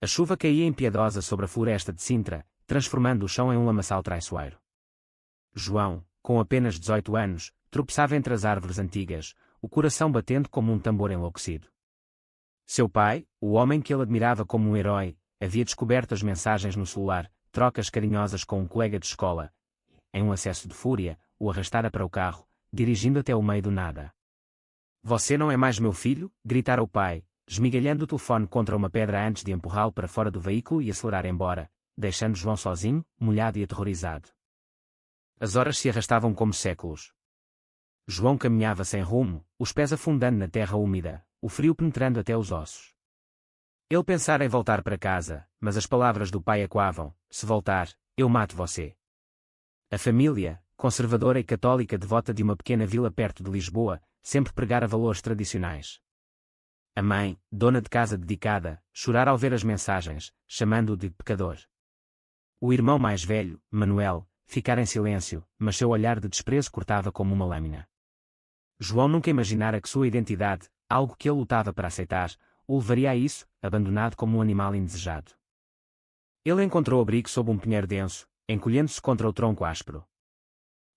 A chuva caía impiedosa sobre a floresta de Sintra, transformando o chão em um lamaçal traiçoeiro. João, com apenas 18 anos, tropeçava entre as árvores antigas, o coração batendo como um tambor enlouquecido. Seu pai, o homem que ele admirava como um herói, havia descoberto as mensagens no celular, trocas carinhosas com um colega de escola. Em um acesso de fúria, o arrastara para o carro, dirigindo até o meio do nada. "Você não é mais meu filho?" gritara o pai, esmigalhando o telefone contra uma pedra antes de empurrá-lo para fora do veículo e acelerar embora, deixando João sozinho, molhado e aterrorizado. As horas se arrastavam como séculos. João caminhava sem rumo, os pés afundando na terra úmida, o frio penetrando até os ossos. Ele pensara em voltar para casa, mas as palavras do pai ecoavam: "Se voltar, eu mato você." A família, conservadora e católica devota de uma pequena vila perto de Lisboa, sempre pregara valores tradicionais. A mãe, dona de casa dedicada, chorara ao ver as mensagens, chamando-o de pecador. O irmão mais velho, Manuel, ficara em silêncio, mas seu olhar de desprezo cortava como uma lâmina. João nunca imaginara que sua identidade, algo que ele lutava para aceitar, o levaria a isso, abandonado como um animal indesejado. Ele encontrou abrigo sob um pinheiro denso, encolhendo-se contra o tronco áspero.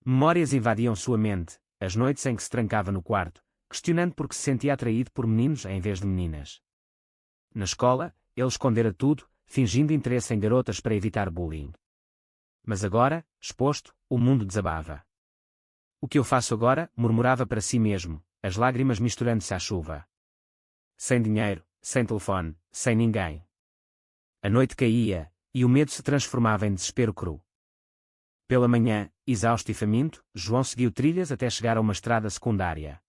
Memórias invadiam sua mente, as noites em que se trancava no quarto, questionando por que se sentia atraído por meninos em vez de meninas. Na escola, ele escondera tudo, fingindo interesse em garotas para evitar bullying. Mas agora, exposto, o mundo desabava. "O que eu faço agora?" murmurava para si mesmo, as lágrimas misturando-se à chuva. Sem dinheiro, sem telefone, sem ninguém. A noite caía, e o medo se transformava em desespero cru. Pela manhã, exausto e faminto, João seguiu trilhas até chegar a uma estrada secundária.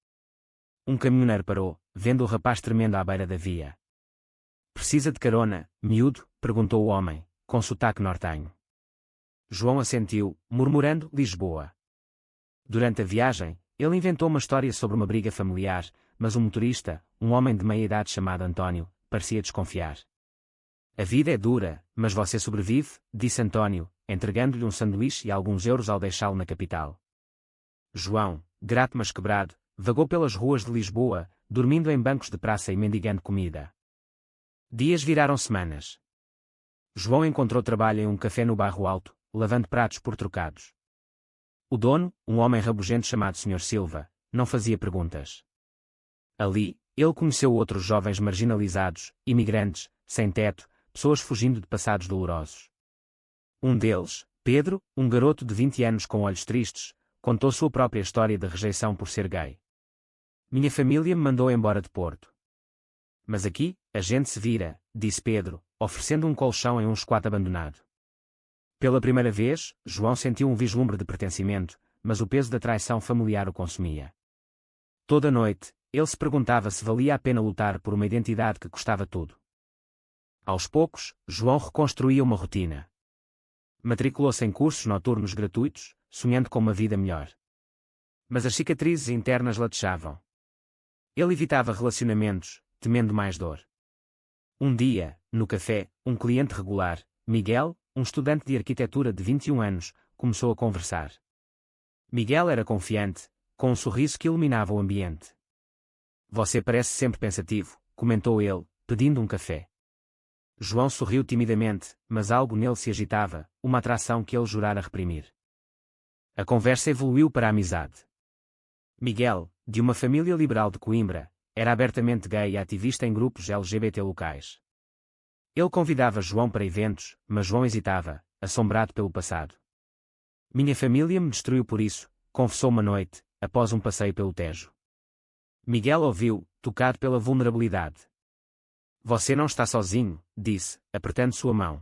Um caminhoneiro parou, vendo o rapaz tremendo à beira da via. "Precisa de carona, miúdo?" perguntou o homem, com sotaque nortenho. João assentiu, murmurando Lisboa. Durante a viagem, ele inventou uma história sobre uma briga familiar, mas o motorista, um homem de meia idade chamado António, parecia desconfiar. "A vida é dura, mas você sobrevive", disse António, entregando-lhe um sanduíche e alguns euros ao deixá-lo na capital. João, grato mas quebrado, vagou pelas ruas de Lisboa, dormindo em bancos de praça e mendigando comida. Dias viraram semanas. João encontrou trabalho em um café no Bairro Alto, lavando pratos por trocados. O dono, um homem rabugento chamado Sr. Silva, não fazia perguntas. Ali, ele conheceu outros jovens marginalizados, imigrantes, sem teto, pessoas fugindo de passados dolorosos. Um deles, Pedro, um garoto de 20 anos com olhos tristes, contou sua própria história de rejeição por ser gay. "Minha família me mandou embora de Porto. Mas aqui, a gente se vira", disse Pedro, oferecendo um colchão em um squat abandonado. Pela primeira vez, João sentiu um vislumbre de pertencimento, mas o peso da traição familiar o consumia. Toda noite, ele se perguntava se valia a pena lutar por uma identidade que custava tudo. Aos poucos, João reconstruía uma rotina. Matriculou-se em cursos noturnos gratuitos, sonhando com uma vida melhor. Mas as cicatrizes internas latejavam. Ele evitava relacionamentos, temendo mais dor. Um dia, no café, um cliente regular, Miguel, um estudante de arquitetura de 21 anos, começou a conversar. Miguel era confiante, com um sorriso que iluminava o ambiente. "Você parece sempre pensativo", comentou ele, pedindo um café. João sorriu timidamente, mas algo nele se agitava, uma atração que ele jurara reprimir. A conversa evoluiu para a amizade. Miguel, de uma família liberal de Coimbra, era abertamente gay e ativista em grupos LGBT locais. Ele convidava João para eventos, mas João hesitava, assombrado pelo passado. "Minha família me destruiu por isso", confessou uma noite, após um passeio pelo Tejo. Miguel ouviu, tocado pela vulnerabilidade. "Você não está sozinho", disse, apertando sua mão.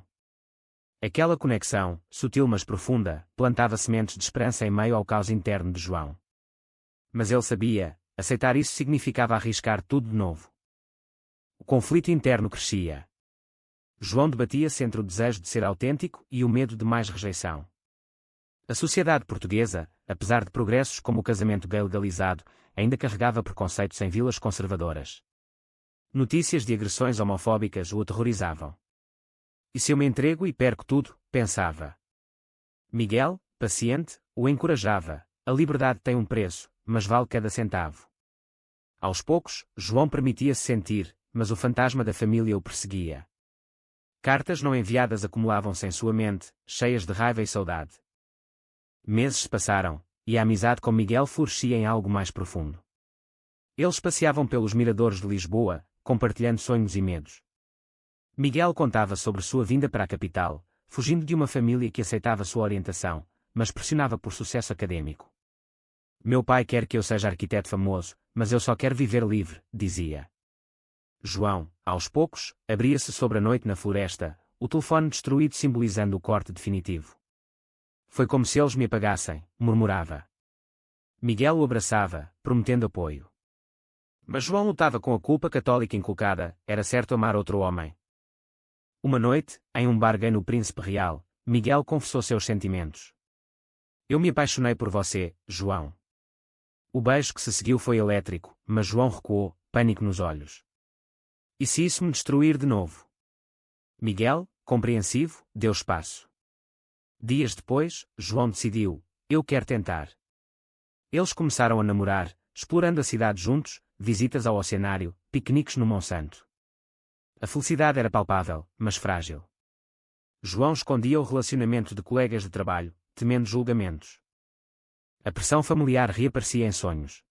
Aquela conexão, sutil mas profunda, plantava sementes de esperança em meio ao caos interno de João. Mas ele sabia, aceitar isso significava arriscar tudo de novo. O conflito interno crescia. João debatia-se entre o desejo de ser autêntico e o medo de mais rejeição. A sociedade portuguesa, apesar de progressos como o casamento gay legalizado, ainda carregava preconceitos em vilas conservadoras. Notícias de agressões homofóbicas o aterrorizavam. "E se eu me entrego e perco tudo?", pensava. Miguel, paciente, o encorajava. "A liberdade tem um preço, mas vale cada centavo." Aos poucos, João permitia-se sentir, mas o fantasma da família o perseguia. Cartas não enviadas acumulavam-se em sua mente, cheias de raiva e saudade. Meses se passaram, e a amizade com Miguel florescia em algo mais profundo. Eles passeavam pelos miradores de Lisboa, compartilhando sonhos e medos. Miguel contava sobre sua vinda para a capital, fugindo de uma família que aceitava sua orientação, mas pressionava por sucesso acadêmico. Meu pai quer que eu seja arquiteto famoso, mas eu só quero viver livre, dizia. João, aos poucos, abria-se sobre a noite na floresta, o telefone destruído simbolizando o corte definitivo. Foi como se eles me apagassem, murmurava. Miguel o abraçava, prometendo apoio. Mas João lutava com a culpa católica inculcada, era certo amar outro homem. Uma noite, em um bar gay no Príncipe Real, Miguel confessou seus sentimentos. Eu me apaixonei por você, João. O beijo que se seguiu foi elétrico, mas João recuou, pânico nos olhos. E se isso me destruir de novo? Miguel, compreensivo, deu espaço. Dias depois, João decidiu, eu quero tentar. Eles começaram a namorar, explorando a cidade juntos, visitas ao oceanário, piqueniques no Monsanto. A felicidade era palpável, mas frágil. João escondia o relacionamento de colegas de trabalho, temendo julgamentos. A pressão familiar reaparecia em sonhos.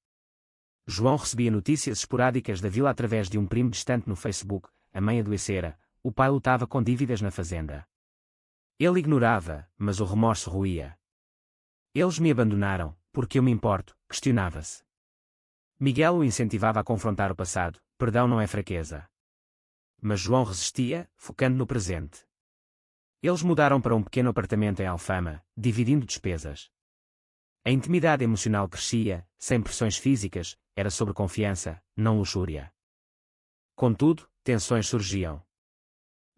João recebia notícias esporádicas da vila através de um primo distante no Facebook, a mãe adoecera, o pai lutava com dívidas na fazenda. Ele ignorava, mas o remorso roía. Eles me abandonaram, porque eu me importo, questionava-se. Miguel o incentivava a confrontar o passado, perdão não é fraqueza. Mas João resistia, focando no presente. Eles mudaram para um pequeno apartamento em Alfama, dividindo despesas. A intimidade emocional crescia, sem pressões físicas, era sobre confiança, não luxúria. Contudo, tensões surgiam.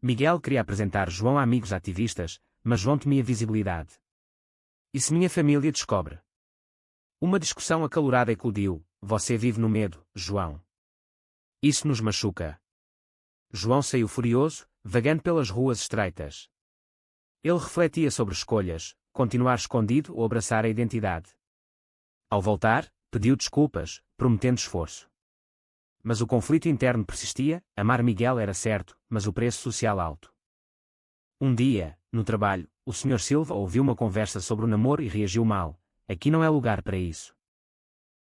Miguel queria apresentar João a amigos ativistas, mas João temia visibilidade. E se minha família descobre? Uma discussão acalorada eclodiu, você vive no medo, João. Isso nos machuca. João saiu furioso, vagando pelas ruas estreitas. Ele refletia sobre escolhas, continuar escondido ou abraçar a identidade. Ao voltar, pediu desculpas, prometendo esforço. Mas o conflito interno persistia, amar Miguel era certo, mas o preço social alto. Um dia, no trabalho, o Sr. Silva ouviu uma conversa sobre o namoro e reagiu mal. Aqui não é lugar para isso.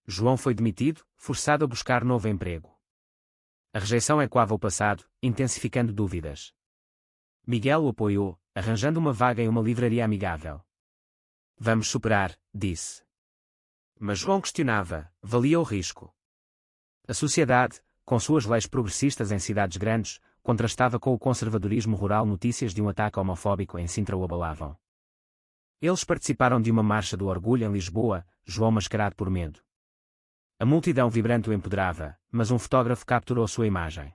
João foi demitido, forçado a buscar novo emprego. A rejeição ecoava o passado, intensificando dúvidas. Miguel o apoiou, arranjando uma vaga em uma livraria amigável. Vamos superar, disse. Mas João questionava, valia o risco. A sociedade, com suas leis progressistas em cidades grandes, contrastava com o conservadorismo rural. Notícias de um ataque homofóbico em Sintra o abalavam. Eles participaram de uma marcha do orgulho em Lisboa, João mascarado por medo. A multidão vibrante o empoderava, mas um fotógrafo capturou sua imagem.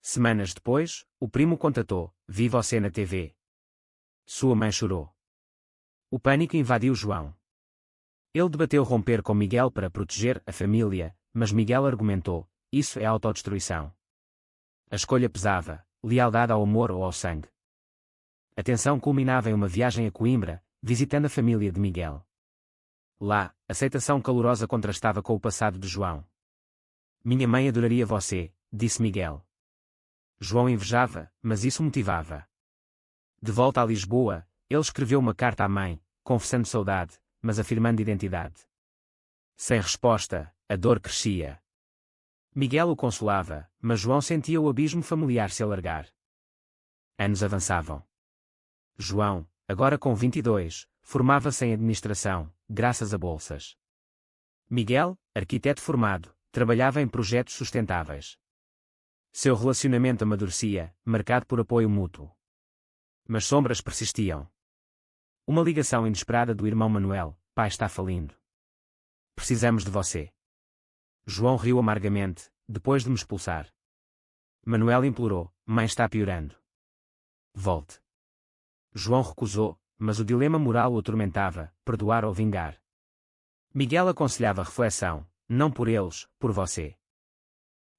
Semanas depois, o primo contatou, vi você na TV. Sua mãe chorou. O pânico invadiu João. Ele debateu romper com Miguel para proteger a família, mas Miguel argumentou, isso é autodestruição. A escolha pesava, lealdade ao amor ou ao sangue. A tensão culminava em uma viagem a Coimbra, visitando a família de Miguel. Lá, aceitação calorosa contrastava com o passado de João. Minha mãe adoraria você, disse Miguel. João invejava, mas isso motivava. De volta a Lisboa, ele escreveu uma carta à mãe, confessando saudade, mas afirmando identidade. Sem resposta, a dor crescia. Miguel o consolava, mas João sentia o abismo familiar se alargar. Anos avançavam. João, agora com 22, formava-se em administração, graças a bolsas. Miguel, arquiteto formado, trabalhava em projetos sustentáveis. Seu relacionamento amadurecia, marcado por apoio mútuo. Mas sombras persistiam. Uma ligação inesperada do irmão Manuel, pai está falindo. Precisamos de você. João riu amargamente, depois de me expulsar. Manuel implorou, mãe está piorando. Volte. João recusou, mas o dilema moral o atormentava, perdoar ou vingar. Miguel aconselhava reflexão, não por eles, por você.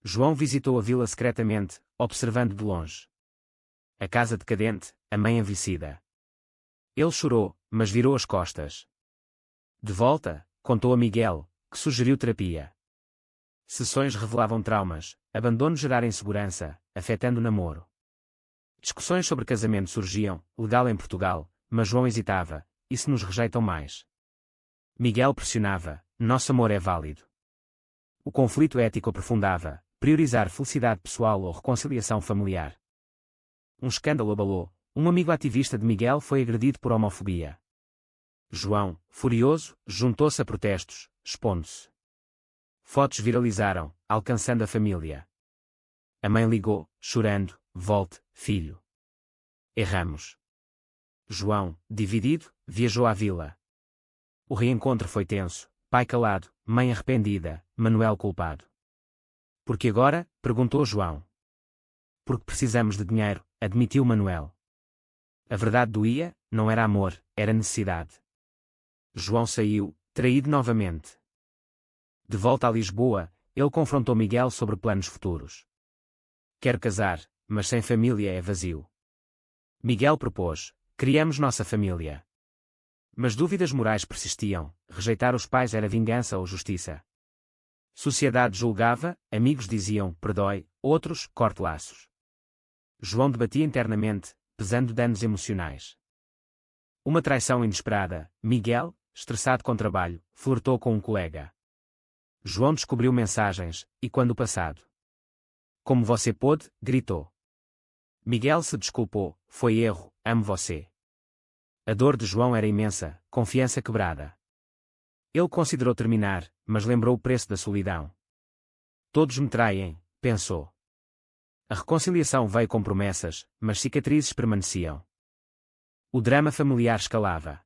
João visitou a vila secretamente, observando de longe. A casa decadente, a mãe envelhecida. Ele chorou, mas virou as costas. De volta, contou a Miguel, que sugeriu terapia. Sessões revelavam traumas, abandono gerar insegurança, afetando o namoro. Discussões sobre casamento surgiam, legal em Portugal, mas João hesitava, e se nos rejeitam mais? Miguel pressionava, nosso amor é válido. O conflito ético aprofundava, priorizar felicidade pessoal ou reconciliação familiar. Um escândalo abalou, um amigo ativista de Miguel foi agredido por homofobia. João, furioso, juntou-se a protestos, expondo-se. Fotos viralizaram, alcançando a família. A mãe ligou, chorando, volte, filho. Erramos. João, dividido, viajou à vila. O reencontro foi tenso, pai calado, mãe arrependida, Manuel culpado. Por que agora? Perguntou João. Porque precisamos de dinheiro, admitiu Manuel. A verdade doía, não era amor, era necessidade. João saiu, traído novamente. De volta a Lisboa, ele confrontou Miguel sobre planos futuros. Quero casar, mas sem família é vazio. Miguel propôs, criamos nossa família. Mas dúvidas morais persistiam, rejeitar os pais era vingança ou justiça. Sociedade julgava, amigos diziam, perdoe, outros, corte laços. João debatia internamente, pesando danos emocionais. Uma traição inesperada, Miguel, estressado com trabalho, flertou com um colega. João descobriu mensagens, e quando o passado? Como você pôde, gritou. Miguel se desculpou, foi erro, amo você. A dor de João era imensa, confiança quebrada. Ele considerou terminar, mas lembrou o preço da solidão. Todos me traem, pensou. A reconciliação veio com promessas, mas cicatrizes permaneciam. O drama familiar escalava.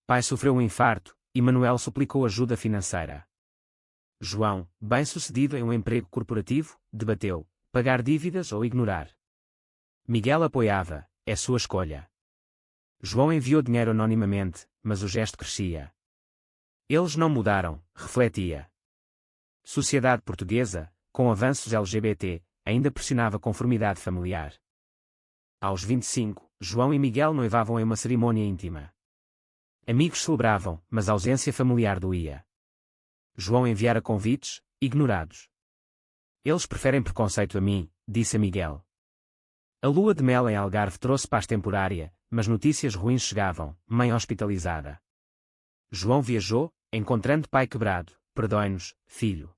Pai sofreu um infarto, e Manuel suplicou ajuda financeira. João, bem-sucedido em um emprego corporativo, debateu, pagar dívidas ou ignorar. Miguel apoiava, é sua escolha. João enviou dinheiro anonimamente, mas o gesto crescia. Eles não mudaram, refletia. Sociedade portuguesa, com avanços LGBT, ainda pressionava conformidade familiar. Aos 25, João e Miguel noivavam em uma cerimônia íntima. Amigos celebravam, mas a ausência familiar doía. João enviara convites, ignorados. Eles preferem preconceito a mim, disse a Miguel. A lua de mel em Algarve trouxe paz temporária, mas notícias ruins chegavam, mãe hospitalizada. João viajou, encontrando pai quebrado, perdoe-nos, filho.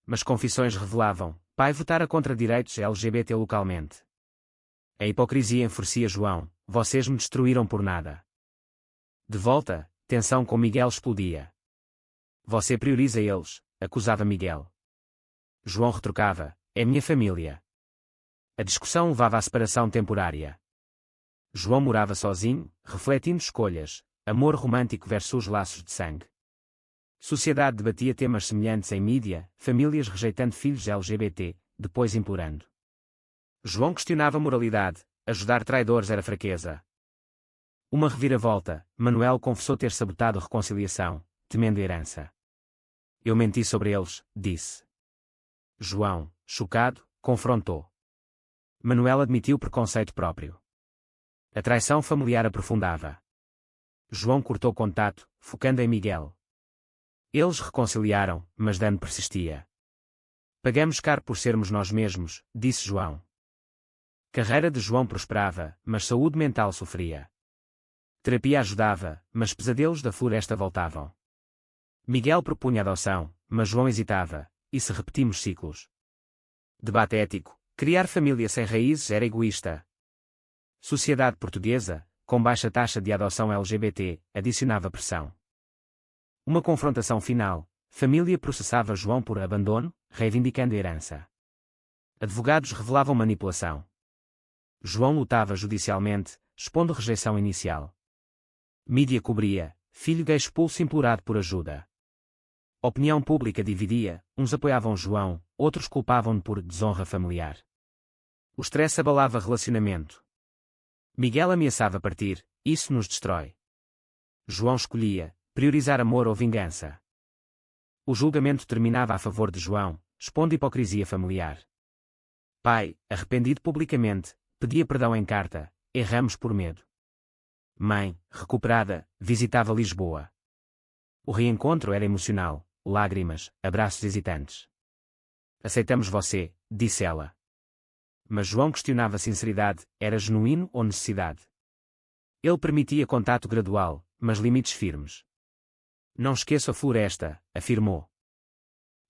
Mas confissões revelavam, pai votara contra direitos LGBT localmente. A hipocrisia enfurecia João, vocês me destruíram por nada. De volta, tensão com Miguel explodia. Você prioriza eles, acusava Miguel. João retrucava, é minha família. A discussão levava à separação temporária. João morava sozinho, refletindo escolhas, amor romântico versus laços de sangue. Sociedade debatia temas semelhantes em mídia, famílias rejeitando filhos LGBT, depois implorando. João questionava moralidade, ajudar traidores era fraqueza. Uma reviravolta, Manuel confessou ter sabotado a reconciliação, temendo herança. Eu menti sobre eles, disse. João, chocado, confrontou. Manuel admitiu preconceito próprio. A traição familiar aprofundava. João cortou contato, focando em Miguel. Eles reconciliaram, mas dano persistia. Pagamos caro por sermos nós mesmos, disse João. Carreira de João prosperava, mas saúde mental sofria. Terapia ajudava, mas pesadelos da floresta voltavam. Miguel propunha adoção, mas João hesitava, e se repetimos ciclos. Debate ético, criar família sem raízes era egoísta. Sociedade portuguesa, com baixa taxa de adoção LGBT, adicionava pressão. Uma confrontação final, família processava João por abandono, reivindicando herança. Advogados revelavam manipulação. João lutava judicialmente, expondo rejeição inicial. Mídia cobria, filho gay expulso implorado por ajuda. Opinião pública dividia, uns apoiavam João, outros culpavam-no por desonra familiar. O estresse abalava relacionamento. Miguel ameaçava partir, isso nos destrói. João escolhia, priorizar amor ou vingança. O julgamento terminava a favor de João, expondo hipocrisia familiar. Pai, arrependido publicamente, pedia perdão em carta, erramos por medo. Mãe, recuperada, visitava Lisboa. O reencontro era emocional, lágrimas, abraços hesitantes. Aceitamos você, disse ela. Mas João questionava a sinceridade, era genuíno ou necessidade? Ele permitia contato gradual, mas limites firmes. Não esqueço a floresta, afirmou.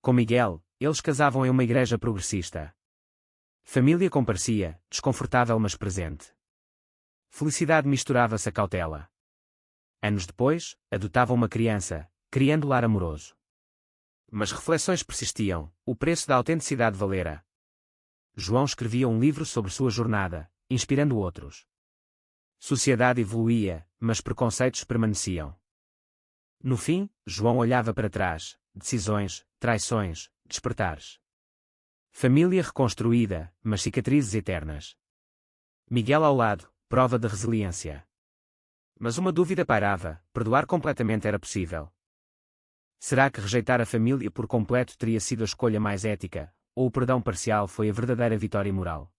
Com Miguel, eles casavam em uma igreja progressista. Família comparecia, desconfortável mas presente. Felicidade misturava-se a cautela. Anos depois, adotavam uma criança, criando lar amoroso. Mas reflexões persistiam, o preço da autenticidade valera. João escrevia um livro sobre sua jornada, inspirando outros. Sociedade evoluía, mas preconceitos permaneciam. No fim, João olhava para trás, decisões, traições, despertares. Família reconstruída, mas cicatrizes eternas. Miguel ao lado, prova de resiliência. Mas uma dúvida pairava, perdoar completamente era possível. Será que rejeitar a família por completo teria sido a escolha mais ética, ou o perdão parcial foi a verdadeira vitória moral?